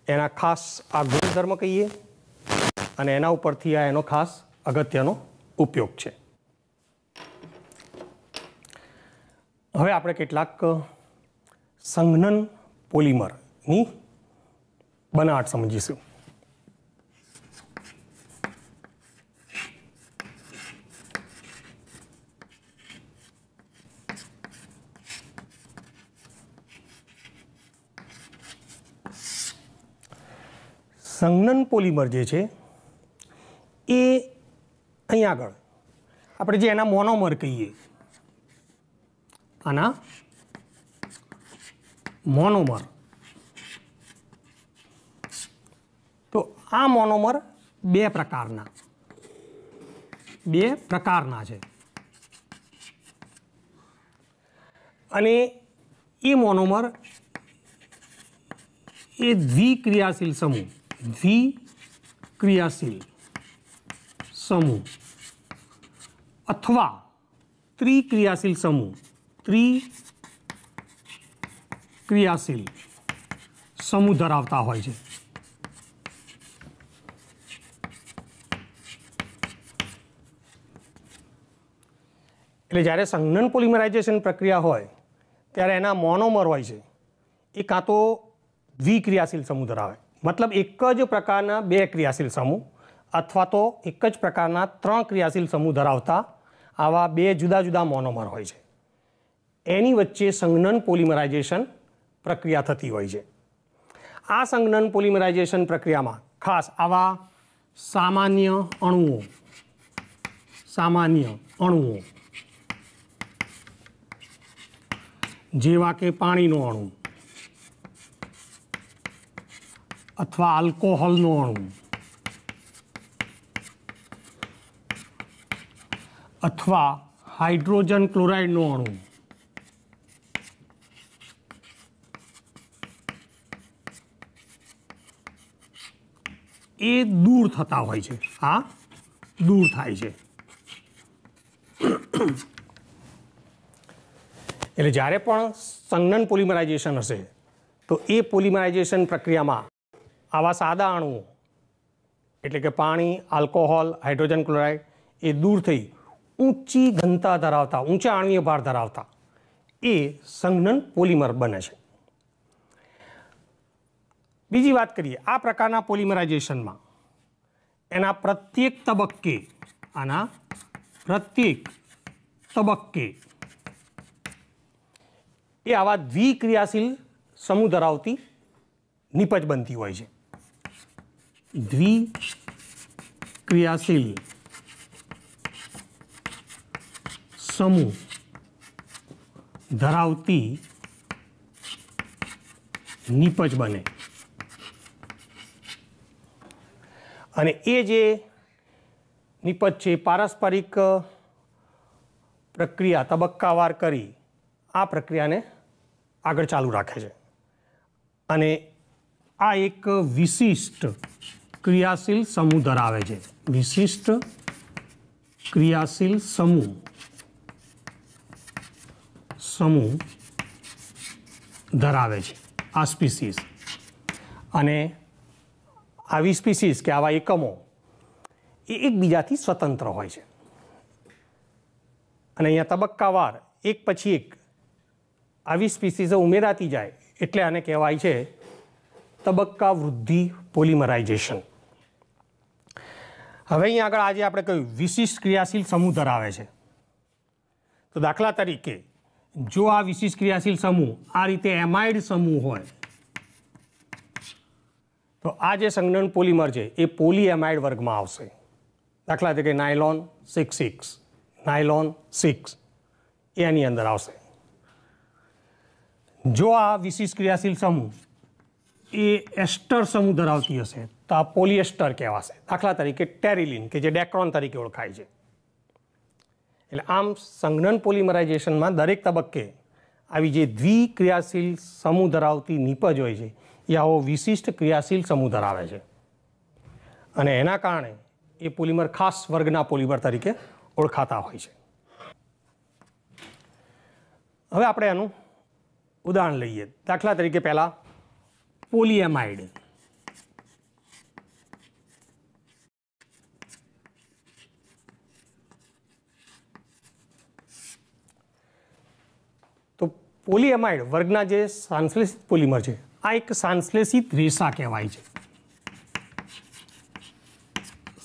એના ખાસ આ ગુણધર્મ કહીએ, અને એના ઉપરથી આ એનો ખાસ અગત્યનો ઉપયોગ છે. હવે આપણે કેટલાક સંઘનન પોલિમરની બનાવટ સમજીશું. સંઘનન પોલિમર જે છે એ અહીં આગળ આપણે જે એના મોનોમર કહીએ, આના મોનોમર, તો આ મોનોમર બે પ્રકારના છે. અને એ મોનોમર એ દ્વિક્રિયાશીલ સમૂહ અથવા ત્રિક્રિયાશીલ સમૂહ ધરાવતા હોય છે. એટલે જ્યારે સંઘનન પોલિમરાઇઝેશન પ્રક્રિયા હોય ત્યારે એના મોનોમર હોય છે એ કાં તો દ્વિક્રિયાશીલ સમૂહ ધરાવે, મતલબ એક જ પ્રકારના બે ક્રિયાશીલ સમૂહ અથવા તો એક જ પ્રકારના ત્રણ ક્રિયાશીલ સમૂહ ધરાવતા આવા બે જુદા જુદા મોનોમર હોય છે. એની વચ્ચે સંઘનન પોલિમરાઇઝેશન પ્રક્રિયા થતી હોય છે. આ સંઘનન પોલિમરાઇઝેશન પ્રક્રિયામાં ખાસ આવા સામાન્ય અણુઓ જેવા કે પાણીનો અણુ અથવા આલ્કોહોલનો અણુ અથવા હાઇડ્રોજન ક્લોરાઇડનો અણુ એ દૂર થતા હોય છે. આ દૂર થાય છે. એટલે જ્યારે પણ સંઘનન પોલિમરાઇઝેશન હશે તો એ પોલિમરાઇઝેશન પ્રક્રિયામાં આવા સાદા અણુઓ એટલે કે પાણી, આલ્કોહોલ, હાઇડ્રોજન ક્લોરાઇડ એ દૂર થઈ ઊંચી ઘનતા ધરાવતા, ઊંચા આણ્વીય ભાર ધરાવતા એ સંઘનન પોલિમર બને છે. બીજી વાત કરીએ, આ પ્રકારના પોલિમરાઇઝેશનમાં એના પ્રત્યેક તબક્કે એ આવા દ્વિક્રિયાશીલ સમૂહ ધરાવતી નિપજ બનતી હોય છે. દ્વિક્રિયાશીલ સમૂહ ધરાવતી નિપજ બને. અને એ જે નિપજ છે પારસ્પરિક પ્રક્રિયા તબક્કાવાર કરી આ પ્રક્રિયાને આગળ ચાલુ રાખે છે. અને આ એક વિશિષ્ટ ક્રિયાશીલ સમૂહ ધરાવે છે. વિશિષ્ટ ક્રિયાશીલ સમૂહ ધરાવે છે આ સ્પીસીસ. અને આવી સ્પીસીસ કે આવા એકમો એ એકબીજાથી સ્વતંત્ર હોય છે. અને અહીંયા તબક્કાવાર એક પછી એક આવી સ્પીસીસો ઉમેરાતી જાય એટલે આને કહેવાય છે તબક્કા વૃદ્ધિ પોલિમરાઇઝેશન. હવે અહીંયા આગળ આજે આપણે કહ્યું વિશિષ્ટ ક્રિયાશીલ સમૂહ ધરાવે છે. તો દાખલા તરીકે જો આ વિશિષ્ટ ક્રિયાશીલ સમૂહ આ રીતે એમાઇડ સમૂહ હોય તો આ જે સંઘનન પોલિમર છે એ પોલીએમાઇડ વર્ગમાં આવશે. દાખલા તરીકે નાયલોન 6 નાયલોન 6 એની અંદર આવશે. જો આ વિશિષ્ટ ક્રિયાશીલ સમૂહ એ એસ્ટર સમૂહ ધરાવતી હશે તો આ પોલિએસ્ટર કહેવાશે. દાખલા તરીકે ટેરિલિન કે જે ડેક્રોન તરીકે ઓળખાય છે. એટલે આમ સંઘનન પોલિમરાઇઝેશનમાં દરેક તબક્કે આવી જે દ્વિક્રિયાશીલ સમૂહ ધરાવતી નિપજ હોય છે એ આવો વિશિષ્ટ ક્રિયાશીલ સમૂહ ધરાવે છે અને એના કારણે એ પોલિમર ખાસ વર્ગના પોલિમર તરીકે ઓળખાતા હોય છે. હવે આપણે આનું ઉદાહરણ લઈએ. દાખલા તરીકે પહેલા પોલિએમાઇડ. તો પોલિએમાઇડ વર્ગના જે સંશ્લેષિત પોલિમર છે આ એક સંશ્લેષિત રેસા કહેવાય છે.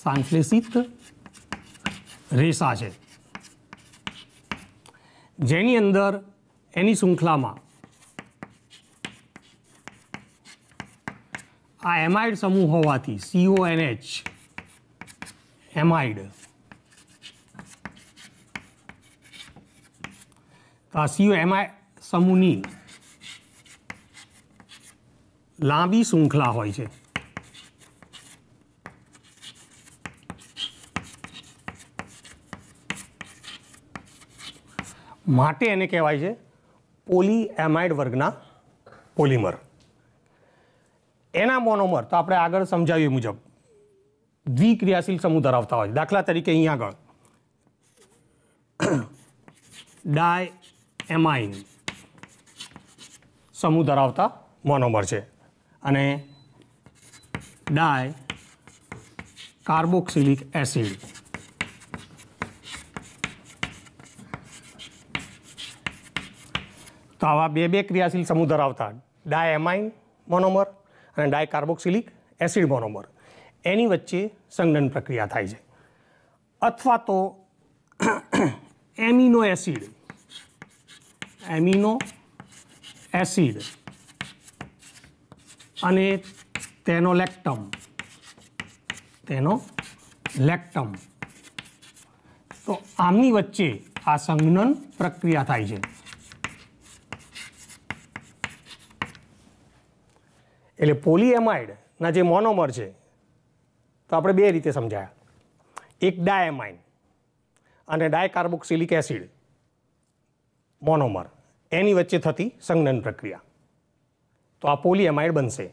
સંશ્લેષિત રેસા છે જેની અંદર એની શૃંખલામાં આ એમાઇડ સમૂહ હોવાથી CONH એમાઇડ તો આ CO એમાઇડ સમૂહની લાંબી શૃંખલા હોય છે. માટે એને કહેવાય છે પોલિએમાઇડ વર્ગના પોલિમર. એના મોનોમર તો આપણે આગળ સમજાવ્યું મુજબ દ્વિક્રિયાશીલ સમૂહ ધરાવતા હોય. દાખલા તરીકે અહીંયા આગળ ડાયએમાઇન સમૂહ ધરાવતા મોનોમર છે અને ડાય કાર્બોક્સિલિક એસિડ તો આવા બે ક્રિયાશીલ સમૂહ ધરાવતા ડાયએમાઇન મોનોમર અને ડાયકાર્બોક્સિલિક એસિડ મોનોમર એની વચ્ચે સંઘનન પ્રક્રિયા થાય છે. અથવા તો એમિનો એસિડ અને તેનો લેક્ટમ તો આમની વચ્ચે આ સંઘનન પ્રક્રિયા થાય છે. એટલે પોલિએમાઇડના જે મોનોમર છે તો આપણે બે રીતે સમજાયા. એક ડાયએમાઇન અને ડાયકાર્બોક્સિલિક એસિડ મોનોમર એની વચ્ચે થતી સંઘનન પ્રક્રિયા તો આ પોલિએમાઇડ બનશે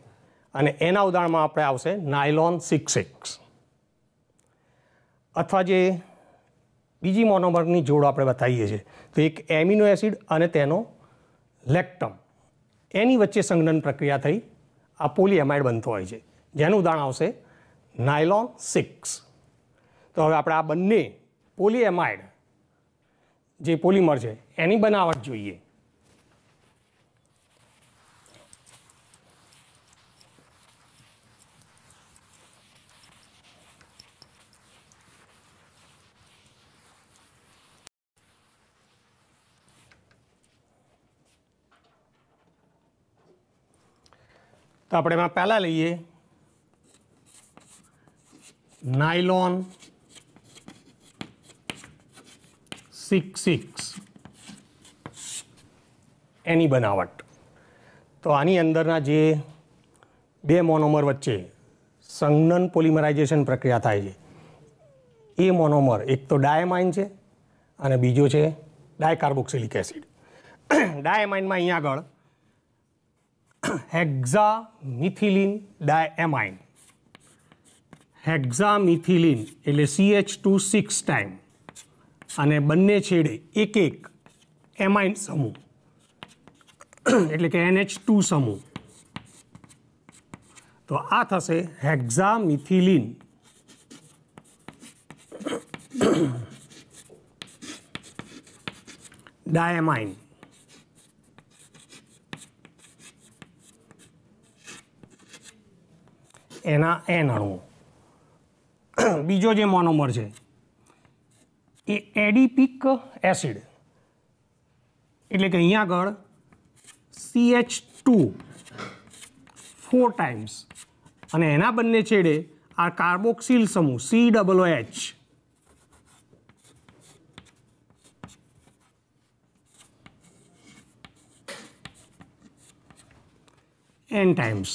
અને એના ઉદાહરણમાં આપણે આવશે નાયલોન 6,6 અથવા જે બીજી મોનોમરની જોડ આપણે બતાવીએ છીએ તો એક એમિનો એસિડ અને તેનો લેક્ટમ એની વચ્ચે સંઘનન પ્રક્રિયા થઈ આ પોલિએમાઇડ બનતો હોય છે જેનું ઉદાહરણ આવશે નાયલોન 6. તો હવે આપણે આ બંને પોલિએમાઇડ જે પોલિમર છે એની બનાવટ જોઈએ. તો આપણે એમાં પહેલા લઈએ નાયલોન 6,6 એની બનાવટ. તો આની અંદરના જે બે મોનોમર વચ્ચે સંઘનન પોલિમરાઇઝેશન પ્રક્રિયા થાય છે એ મોનોમર એક તો ડાયમાઇન છે અને બીજો છે ડાયકાર્બોક્સિલિક એસિડ. ડાયમાઇનમાં અહીંયા આગળ હેક્ઝામિથિલિન ડાયએમાઇન હેક્ઝામિથિલિન એટલે CH2 6 ટાઈમ અને બંને છેડે એક એમાઇન સમૂહ એટલે કે NH2 સમૂહ તો આ થશે હેક્ઝામિથિલિન ડાયએમાઇન. એના N અણુઓ. બીજો જે મોનોમર છે એ એડિપિક એસિડ એટલે કે અહીંયા આગળ CH2 4 ટાઈમ્સ અને એના બંને છેડે આ કાર્બોક્સિલ સમૂહ COOH N ટાઈમ્સ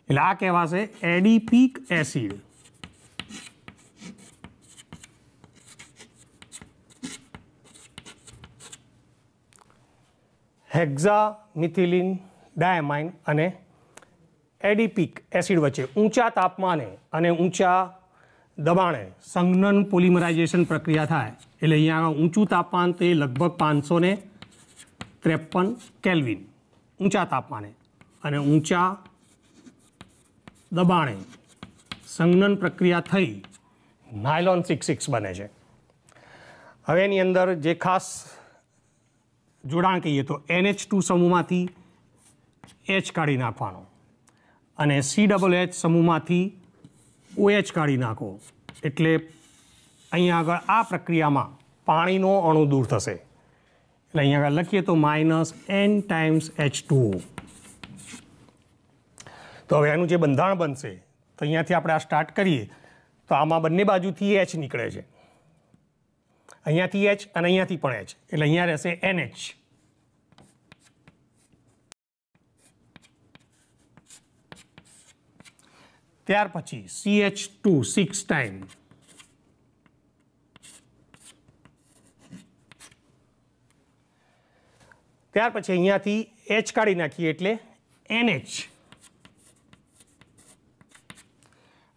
એટલે આ કહેવાશે એડિપિક એસિડ. હેક્ઝામિથિલિન ડાયમાઇન અને એડિપિક એસિડ વચ્ચે ઊંચા તાપમાને અને ઊંચા દબાણે સંઘનન પોલિમરાઇઝેશન પ્રક્રિયા થાય. એટલે અહીંયા ઊંચું તાપમાન તે લગભગ 553 કેલ્વિન ઊંચા તાપમાને અને ઊંચા દબાણે સંઘનન પ્રક્રિયા થઈ નાયલોન 6,6 બને છે. હવે એની અંદર જે ખાસ જોડાણ કહીએ તો NH2 સમૂહમાંથી H કાઢી નાખવાનો અને COH સમૂહમાંથી OH કાઢી નાખો એટલે અહીંયા આગળ આ પ્રક્રિયામાં પાણીનો અણુ દૂર થશે. એટલે અહીંયા આગળ લખીએ તો -N ટાઈમ્સ H2O. તો હવે એનું જે બંધારણ બનશે તો અહીંયાથી આપણે આ સ્ટાર્ટ કરીએ તો આમાં બંને બાજુથી H નીકળે છે. અહીંયાથી H અને અહીંયાથી પણ H એટલે અહીંયા રહેશે NH. ત્યાર પછી CH2 6 ટાઈમ ત્યાર પછી અહીંયાથી H કાઢી નાખીએ એટલે NH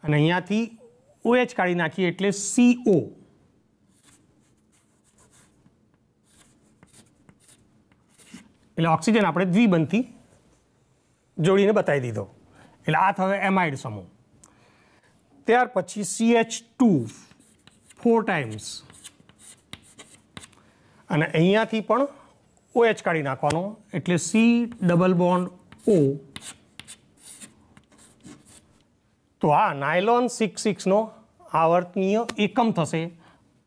અને અહીંયાથી OH કાઢી નાખીએ એટલે CO. એટલે ઓક્સિજન આપણે દ્વિબંધથી જોડીને બતાવી દીધો. એટલે આ થયો એમાઇડ સમૂહ. ત્યાર પછી CH2 4 ટાઈમ્સ અને અહીંયાથી પણ OH કાઢી નાખવાનો એટલે C ડબલ બોન્ડ O. તો આ નાયલોન 6,6 નો આવર્તનીય એકમ થશે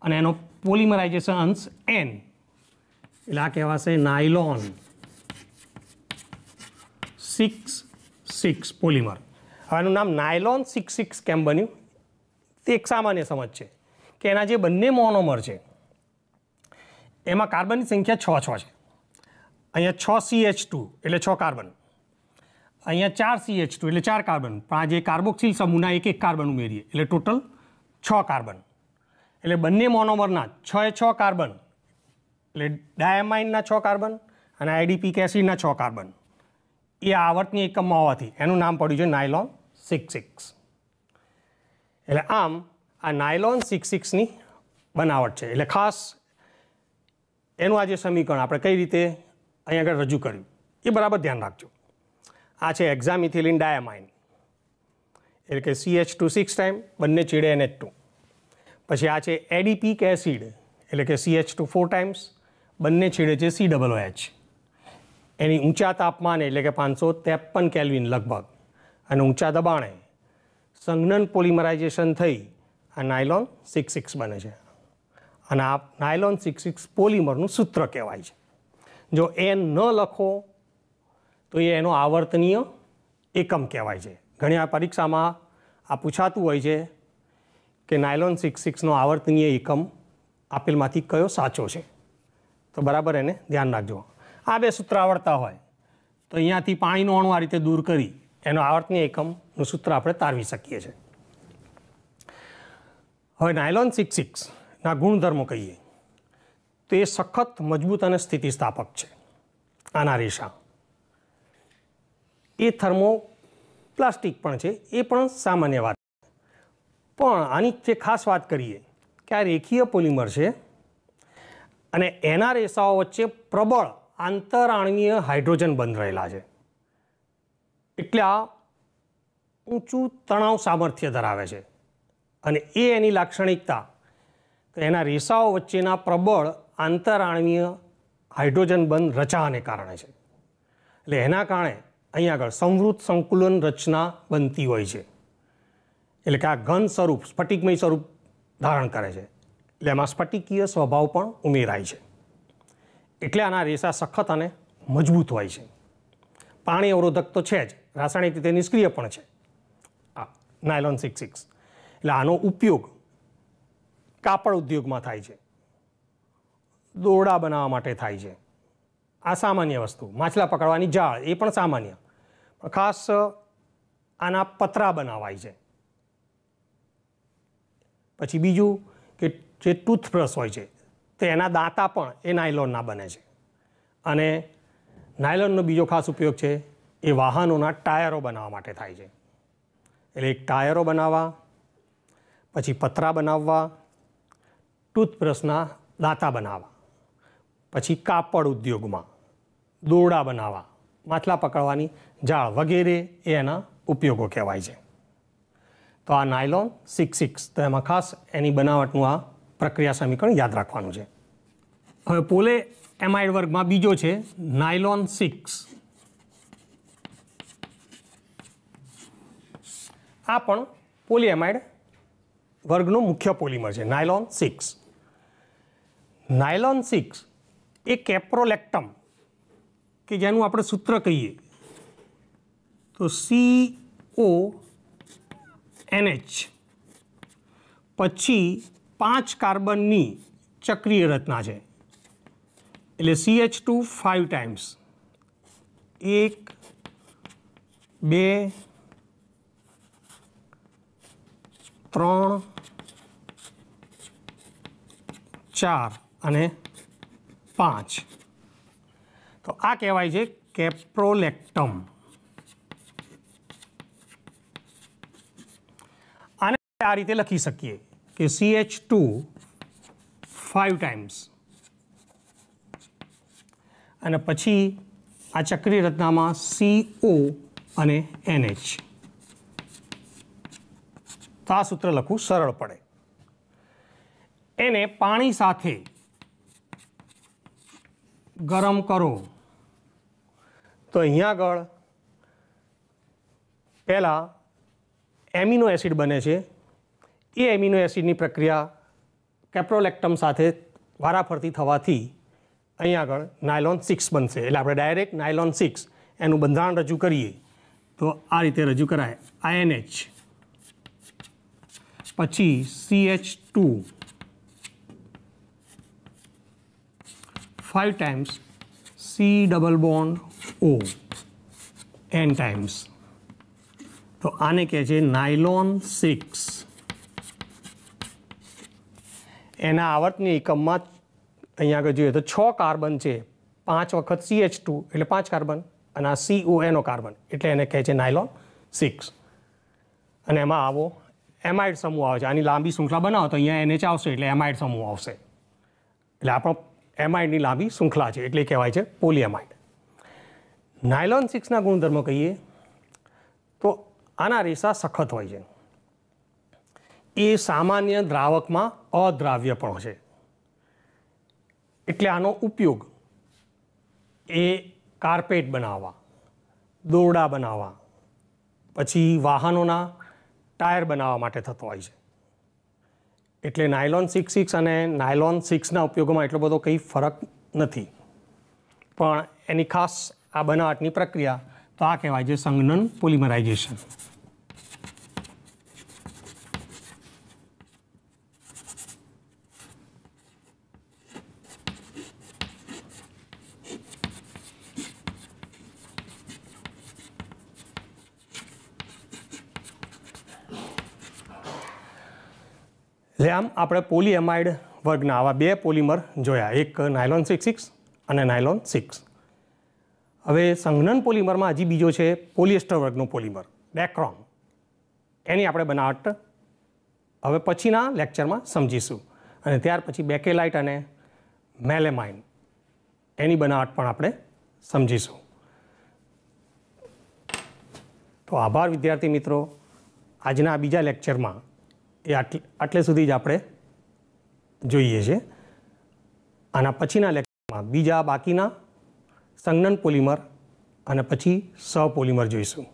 અને એનો પોલિમરાઇઝેશન અંશ N. એટલે આ કહેવાશે નાયલોન 6,6 પોલિમર. હવે એનું નામ નાયલોન 6,6 કેમ બન્યું તે એક સામાન્ય સમજ છે કે એના જે બંને મોનોમર છે એમાં કાર્બનની સંખ્યા 6 છે. અહીંયા 6 CH2 એટલે 6 કાર્બન, અહીંયા 4 CH2 એટલે 4 કાર્બન, પણ આ જે કાર્બોક્સિલ સમૂહના એક કાર્બન ઉમેરીએ એટલે ટોટલ 6 કાર્બન. એટલે બંને મોનોમરના 6 કાર્બન એટલે ડાયમાઇનના 6 કાર્બન અને એડિપિક એસિડના 6 કાર્બન એ આવર્તની એકમમાં હોવાથી એનું નામ પડ્યું છે નાયલોન 6,6. એટલે આમ આ નાયલોન 6,6ની બનાવટ છે. એટલે ખાસ એનું આ જે સમીકરણ આપણે કઈ રીતે અહીં આગળ રજૂ કર્યું એ બરાબર ધ્યાન રાખજો. આ છે હેક્ઝામિથિલિન ડાયમાઇન એટલે કે CH2 6 ટાઈમ બંને છેડે NH2. પછી આ છે એડિપિક એસિડ એટલે કે CH2 4 ટાઈમ્સ બંને છેડે છે COOH. એની ઊંચા તાપમાને એટલે કે 553 કેલ્વિન લગભગ અને ઊંચા દબાણે સંઘનન પોલિમરાઇઝેશન થઈ આ નાયલોન 6,6 બને છે. અને આ નાયલોન 6,6 પોલિમરનું સૂત્ર કહેવાય છે. જો N ન લખો તો એ એનો આવર્તનીય એકમ કહેવાય છે. ઘણી વાર પરીક્ષામાં આ પૂછાતું હોય છે કે નાયલોન 6,6નો આવર્તનીય એકમ આપેલમાંથી કયો સાચો છે, તો બરાબર એને ધ્યાન રાખજો. આ બે સૂત્ર આવડતા હોય તો અહીંયાથી પાણીનો અણુ આ રીતે દૂર કરી એનો આવર્તનીય એકમનું સૂત્ર આપણે તારવી શકીએ છીએ. હવે નાયલોન 6,6ના ગુણધર્મો કહીએ તો એ સખત મજબૂત અને સ્થિતિસ્થાપક છે. આના રેશા એ થર્મોપ્લાસ્ટિક પણ છે, એ પણ સામાન્ય વાત. પણ આની જે ખાસ વાત કરીએ કે આ રેખીય પોલિમર છે અને એના રેસાઓ વચ્ચે પ્રબળ આંતરાણવીય હાઇડ્રોજન બંધ રહેલા છે. એટલે આ ઊંચું તણાવ સામર્થ્ય ધરાવે છે અને એ એની લાક્ષણિકતા તો એના રેસાઓ વચ્ચેના પ્રબળ આંતરાણવીય હાઇડ્રોજન બંધ રચાવાને કારણે છે. એટલે એના કારણે અહીં આગળ સંવૃત સંકુલન રચના બનતી હોય છે. એટલે કે આ ઘન સ્વરૂપ સ્ફટિકમય સ્વરૂપ ધારણ કરે છે. એટલે એમાં સ્ફટિકીય સ્વભાવ પણ ઉમેરાય છે. એટલે આના રેસા સખત અને મજબૂત હોય છે. પાણી અવરોધક તો છે જ, રાસાયણિક રીતે નિષ્ક્રિય પણ છે આ નાયલોન 6,6. એટલે આનો ઉપયોગ કાપડ ઉદ્યોગમાં થાય છે, દોરડા બનાવવા માટે થાય છે. આ સામાન્ય વસ્તુ. માછલા પકડવાની જાળ એ પણ સામાન્ય. પણ ખાસ આના પતરા બનાવાય છે. પછી બીજું કે જે ટૂથબ્રશ હોય છે તો એના દાંતા પણ એ નાયલોનના બને છે. અને નાયલોનનો બીજો ખાસ ઉપયોગ છે એ વાહનોના ટાયરો બનાવવા માટે થાય છે. એટલે એક ટાયરો બનાવવા, પછી પતરા બનાવવા, ટૂથબ્રશના દાંતા બનાવવા, પછી કાપડ ઉદ્યોગમાં દોરડા બનાવવા, માછલા પકડવાની જાળ વગેરે એ એના ઉપયોગો કહેવાય છે. તો આ નાયલોન 6 તો એમાં ખાસ એની બનાવટનું આ પ્રક્રિયા સમીકરણ યાદ રાખવાનું છે. હવે પોલે એમાઇડ વર્ગમાં બીજો છે નાયલોન 6. આ પણ પોલીએમાઇડ વર્ગનો મુખ્ય પોલિમર છે. નાયલોન 6. નાયલોન 6 એ કેપ્રોલેક્ટમ કે જેનું આપણે સૂત્ર કહીએ તો CONH પછી 5 કાર્બનની ચક્રીય રચના છે. એટલે CH2 5 ટાઈમ્સ, 1 2 3 4 અને 5. તો આ કહેવાય છે કેપ્રોલેક્ટમ. આને આ રીતે લખી શકીએ કે CH2 5 ટાઈમ્સ અને પછી આ ચક્રીય રચનામાં CO અને NH. તો આ સૂત્ર લખવું સરળ પડે. એને પાણી સાથે ગરમ કરો તો અહીંયા આગળ પહેલાં એમિનો એસિડ બને છે. એ એમિનો એસિડની પ્રક્રિયા કેપ્રોલેક્ટમ સાથે વારાફરતી થવાથી અહીંયા આગળ નાયલોન 6 બનશે. એટલે આપણે ડાયરેક્ટ નાયલોન 6 એનું બંધારણ રજૂ કરીએ તો આ રીતે રજૂ કરાય. INH પછી CH2 5 times C double bond O N times. તો આને કહે છે નાયલોન 6. એના આવર્તની એકમમાં અહીંયા આગળ જોઈએ તો 6 કાર્બન છે. 5 વખત CH2 એટલે 5 કાર્બન અને આ CONO કાર્બન એટલે એને કહે છે નાયલોન 6. અને એમાં આવો એમાઇડ સમૂહ આવે છે. આની લાંબી શૃંખલા બનાવો તો અહીંયા NH આવશે એટલે એમાઇડ સમૂહ આવશે. એટલે આપણો એમાઇડની લાંબી શૃંખલા છે એટલે કહેવાય છે પોલીએમાઇડ. નાયલોન 6ના ગુણધર્મો કહીએ તો આના રેસા સખત હોય છે. એ સામાન્ય દ્રાવકમાં અદ્રાવ્ય પણ છે. એટલે આનો ઉપયોગ એ કાર્પેટ બનાવવા, દોરડા બનાવવા, પછી વાહનોના ટાયર બનાવવા માટે થતો હોય છે. એટલે નાયલોન 6 અને નાયલોન 6ના ઉપયોગોમાં એટલો બધો કંઈ ફરક નથી. પણ એની ખાસ આ બનાવટની પ્રક્રિયા તો આ કહેવાય છે સંઘનન પોલિમરાઇઝેશન. એટલે આમ આપણે પોલીએમાઇડ વર્ગના આવા 2 પોલિમર જોયા, એક નાયલોન 6 અને નાયલોન 6. હવે સંઘનન પોલિમરમાં હજી બીજો છે પોલિએસ્ટર વર્ગનો પોલિમર ડેક્રોન. એની આપણે બનાવટ હવે પછીના લેક્ચરમાં સમજીશું. અને ત્યાર પછી બેકેલાઇટ અને મેલેમાઇન એની બનાવટ પણ આપણે સમજીશું. તો આભાર વિદ્યાર્થી મિત્રો. આજના બીજા લેક્ચરમાં એ આટલે સુધી જ આપણે જોઈએ છે. આના પછીના લેક્ચરમાં બીજા બાકીના સંઘનન પોલિમર અને પછી સહપોલિમર જોઈશું.